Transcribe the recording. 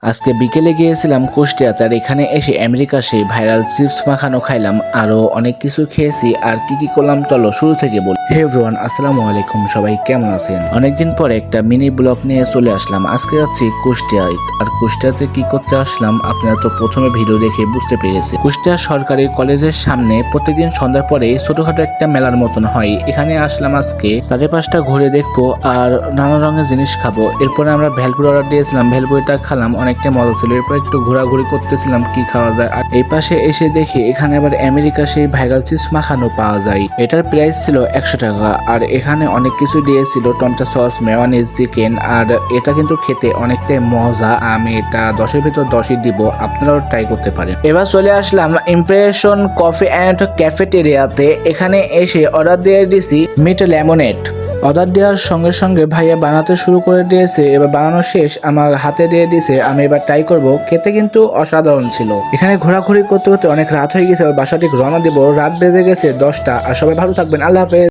আজকে বিকেলে গিয়েছিলাম কুষ্টিয়াতে, আর এখানে এসে আমেরিকা সেই ভাইরাল চিপস মাখানো খাইলাম, আরো অনেক কিছু খেয়েছি। আর কি কি করলাম চলো শুরু থেকে বলি। হে এভরিওয়ান, আসসালামু আলাইকুম, সবাই কেমন আছেন? অনেকদিন পরে একটা মিনি ব্লগ নিয়ে চলে আসলাম। আজকে যাচ্ছি কুষ্টিয়ায়। আর কুষ্টিয়াতে কি করতে আসলাম আপনারা তো প্রথমে ভিডিও দেখে বুঝতে পেরেছে। কুষ্টিয়া সরকারি কলেজের সামনে প্রত্যেকদিন সন্ধ্যার পরে ছোটখাটো একটা মেলার মতন হয়। এখানে আসলাম আজকে 5:30 ঘুরে দেখবো আর নানা রঙের জিনিস খাবো। এরপরে আমরা ভেলপুরি অর্ডার দিয়েছিলাম, ভেলপুরিটা খেলাম, অনেকটা মজা ছিল। এরপর একটু ঘোরাঘুরি করতেছিলাম কি খাওয়া যায়। আর এই পাশে এসে দেখি এখানে আবার আমেরিকা সেই ভাইরাল চিপস মাখানো পাওয়া যায়। এটার প্রাইস ছিল 100 টাকা। আর এখানে অনেক কিছু দিয়েছিল, টমেটো সস, মেয়োনিজ, চিকেন। আর এটা কিন্তু খেতে অনেকটাই মজা। আমি এটা 10-এর ভিতর 10ই দিব, আপনারাও ট্রাই করতে পারেন। এবার চলে আসলাম ইমপ্রেশন কফি অ্যান্ড ক্যাফেটেরিয়াতে। এখানে এসে অর্ডার দিয়ে দিছি মিট লেমনেড। অর্ডার দেওয়ার সঙ্গে সঙ্গে ভাইয়া বানাতে শুরু করে দিয়েছে। এবার বানানো শেষ, আমার হাতে দিয়ে দিছে, আমি এবার ট্রাই করব। খেতে কিন্তু অসাধারণ ছিল। এখানে ঘোরাঘুরি করতে করতে অনেক রাত হয়ে গেছে, এবার বাসা ঠিক রওনা দিব। রাত বেজে গেছে 10টা। আর সবাই ভালো থাকবেন, আল্লাহ হাফেজ।